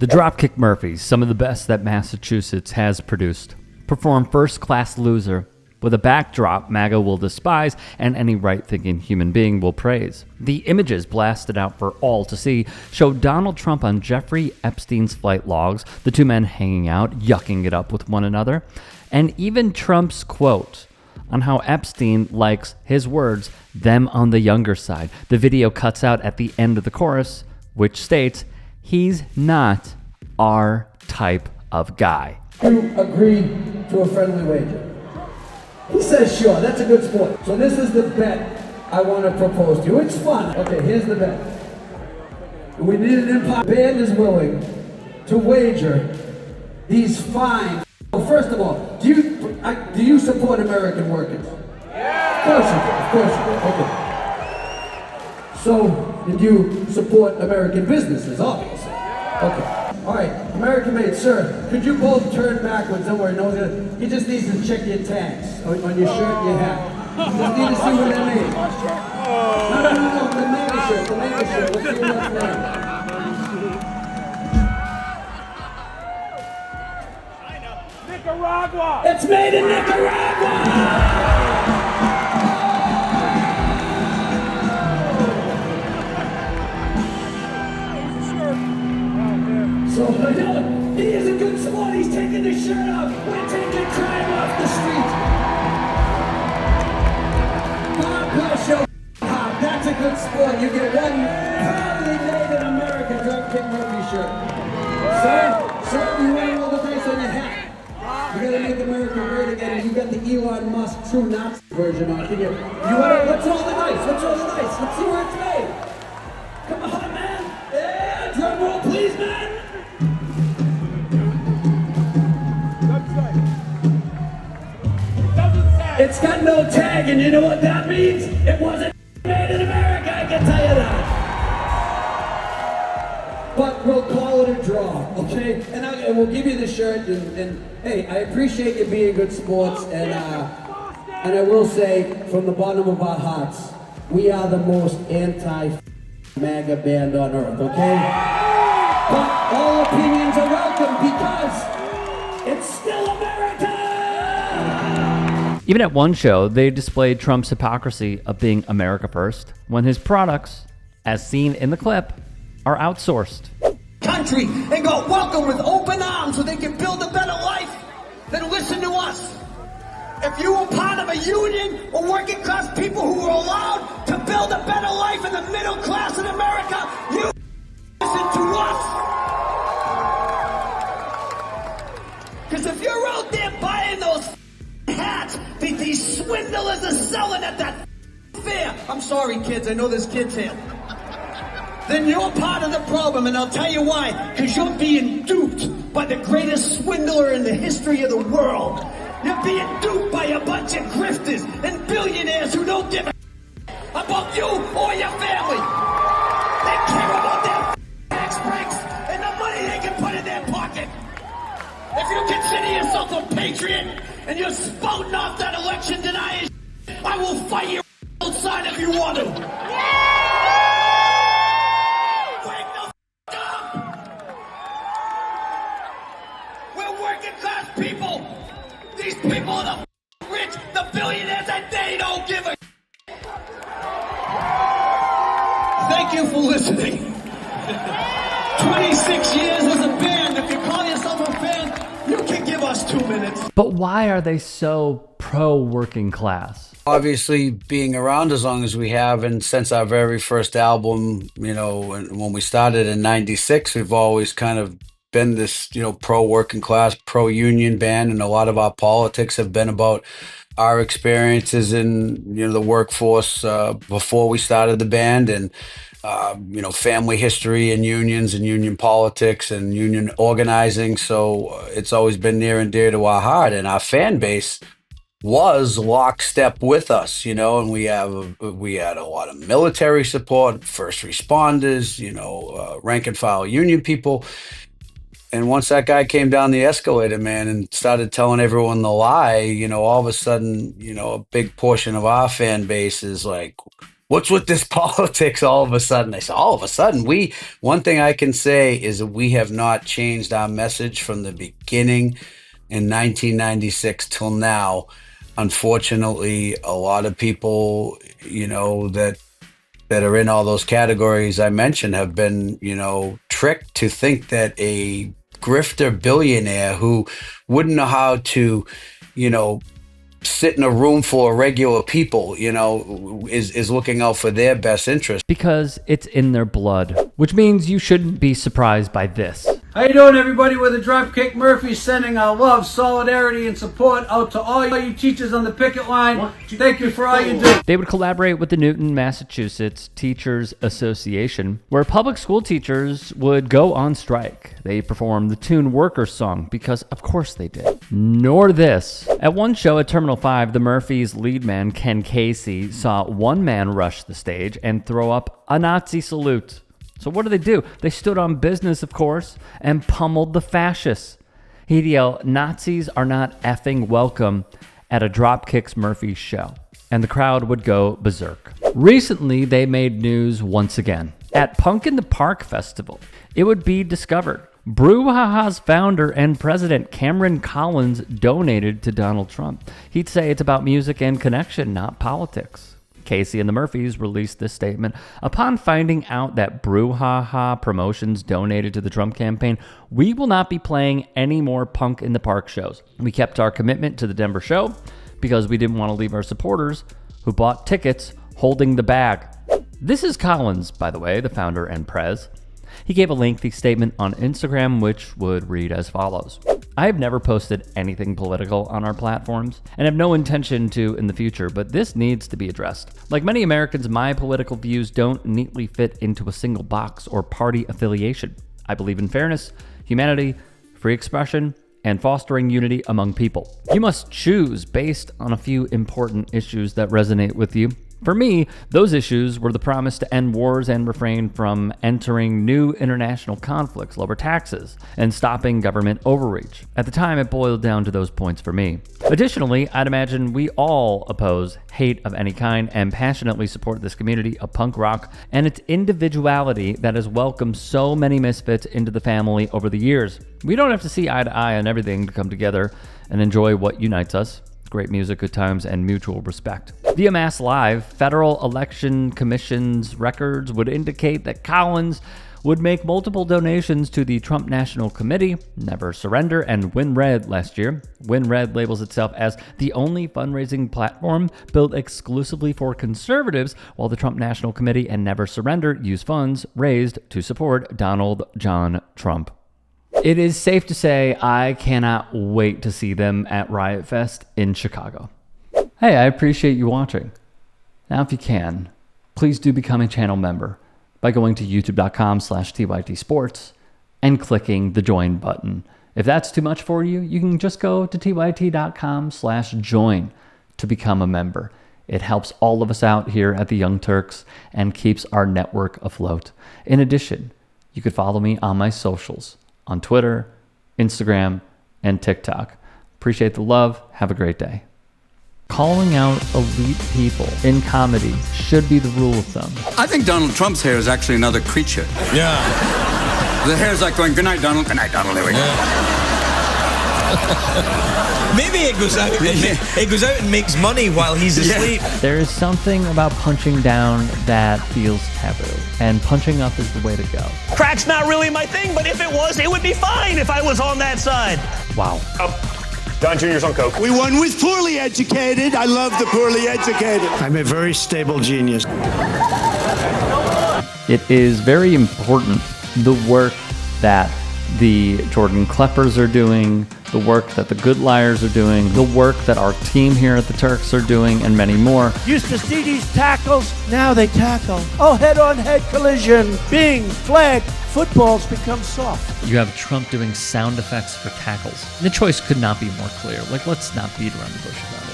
The Dropkick Murphys, some of the best that Massachusetts has produced, perform First Class Loser with a backdrop MAGA will despise and any right-thinking human being will praise. The images blasted out for all to see show Donald Trump on Jeffrey Epstein's flight logs, the two men hanging out, yucking it up with one another, and even Trump's quote on how Epstein likes his words, them on the younger side. The video cuts out at the end of the chorus, which states, "He's not our type of guy." You agree to a friendly wager? He says, sure, that's a good sport. So this is the bet I want to propose to you. It's fun. Okay, here's the bet. We need an empire. Band is willing to wager these fines. Well, first of all, do you support American workers? Yeah. Of course you do. Okay. So, did you support American businesses? Obviously. Okay. All right, American made, sir, could you both turn backwards? Don't worry, no one's gonna. He just needs to check your tags on your shirt and your hat. Just need to see what they made. No, the MAGA shirt, Let's see what's there. Nicaragua! It's made in Nicaragua! So, he is a good sport. He's taking the shirt off. We're taking crime off the street. God bless you. That's a good sport. You get one proudly made in America Dropkick Murphy shirt. Sir, you wearing all the dice on your hat. You gotta make America great again. You got the Elon Musk true Nazi version on. What's all the dice? Let's see where it's made. Come on, man. Yeah, drum roll, please, man. It's got no tag, and you know what that means? It wasn't made in America, I can tell you that. But we'll call it a draw, okay? And we'll give you the shirt, and hey, I appreciate you being good sports, and I will say, from the bottom of our hearts, we are the most anti-MAGA band on earth, okay? But all opinions are welcome because it's still America! Even at one show, they displayed Trump's hypocrisy of being America first when his products, as seen in the clip, are outsourced. Country and go welcome with open arms so they can build a better life, then listen to us. If you were part of a union or working class people who were allowed to build a better life in the middle class in America, you listen to us. Because if you're out there buying those hats that these swindlers are selling at that fair, I'm sorry kids, I know there's kids here, then you're part of the problem, and I'll tell you why. Because you're being duped by the greatest swindler in the history of the world. You're being duped by a bunch of grifters and billionaires who don't give a about you or your family. They care about their tax breaks and the money they can put in their pocket. If you consider yourself a patriot and you're spouting off that election denying, I will fight you outside if you want to. Wake the up! We're working class people. These people are the rich, the billionaires, and they don't give a. Thank you for listening. 26 years as a band. If you call yourself a fan, you can give us 2 minutes. But why are they so pro-working class? Obviously, being around as long as we have, and since our very first album, you know, when we started in '96, we've always kind of been this, you know, pro-working class, pro-union band, and a lot of our politics have been about our experiences in, you know, the workforce before we started the band, and you know, family history and unions and union politics and union organizing. So it's always been near and dear to our heart, and our fan base was lockstep with us, you know, and we had a lot of military support, first responders, you know, rank and file union people. And once that guy came down the escalator, man, and started telling everyone the lie, you know, all of a sudden, you know, a big portion of our fan base is like, what's with this politics all of a sudden? I said, all of a sudden, one thing I can say is that we have not changed our message from the beginning in 1996 till now. Unfortunately, a lot of people, that are in all those categories I mentioned have been, tricked to think that a grifter billionaire who wouldn't know how to, sit in a room full of regular people, is looking out for their best interest. Because it's in their blood, which means you shouldn't be surprised by this. How you doing, everybody? We're the Dropkick Murphys, sending our love, solidarity, and support out to all you teachers on the picket line. Thank you for all you do. They would collaborate with the Newton, Massachusetts Teachers Association, where public school teachers would go on strike. They performed the tune Workers' Song, because of course they did. Nor this. At one show at Terminal 5, the Murphys' lead man, Ken Casey, saw one man rush the stage and throw up a Nazi salute. So what do? They stood on business, of course, and pummeled the fascists. He'd yell, "Nazis are not effing welcome," at a Dropkick Murphys show, and the crowd would go berserk. Recently, they made news once again. At Punk in the Park Festival, it would be discovered Brouhaha's founder and president, Cameron Collins, donated to Donald Trump. He'd say it's about music and connection, not politics. Casey and the Murphys released this statement. Upon finding out that Brouhaha Promotions donated to the Trump campaign, we will not be playing any more Punk in the Park shows. We kept our commitment to the Denver show because we didn't want to leave our supporters who bought tickets holding the bag. This is Collins, by the way, the founder and prez. He gave a lengthy statement on Instagram, which would read as follows. I have never posted anything political on our platforms and have no intention to in the future, but this needs to be addressed. Like many Americans, my political views don't neatly fit into a single box or party affiliation. I believe in fairness, humanity, free expression, and fostering unity among people. You must choose based on a few important issues that resonate with you. For me, those issues were the promise to end wars and refrain from entering new international conflicts, lower taxes, and stopping government overreach. At the time, it boiled down to those points for me. Additionally, I'd imagine we all oppose hate of any kind and passionately support this community of punk rock and its individuality that has welcomed so many misfits into the family over the years. We don't have to see eye to eye on everything to come together and enjoy what unites us. Great music, good times, and mutual respect. Via Mass Live, Federal Election Commission's records would indicate that Collins would make multiple donations to the Trump National Committee, Never Surrender, and Win Red last year. Win Red labels itself as the only fundraising platform built exclusively for conservatives, while the Trump National Committee and Never Surrender use funds raised to support Donald John Trump. It is safe to say I cannot wait to see them at Riot Fest in Chicago. Hey, I appreciate you watching. Now, if you can, please do become a channel member by going to youtube.com/TYTsports and clicking the join button. If that's too much for you, you can just go to tyt.com/join to become a member. It helps all of us out here at the Young Turks and keeps our network afloat. In addition, you could follow me on my socials on Twitter, Instagram, and TikTok. Appreciate the love. Have a great day. Calling out elite people in comedy should be the rule of thumb. I think Donald Trump's hair is actually another creature. Yeah. The hair's like going, good night, Donald. Good night, Donald. There we go. Maybe it goes out. It goes out and makes money while he's asleep. There is something about punching down that feels taboo, and punching up is the way to go. Crack's not really my thing, but if it was, it would be fine if I was on that side. Wow. Don Jr.'s on coke. We won with poorly educated. I love the poorly educated. I'm a very stable genius. It is very important, the work that the Jordan Kleppers are doing, the work that the Good Liars are doing, the work that our team here at the Turks are doing, and many more. Used to see these tackles, now they tackle. Oh, head-on-head collision. Bing, flag, footballs become soft. You have Trump doing sound effects for tackles. The choice could not be more clear. Let's not beat around the bush about it.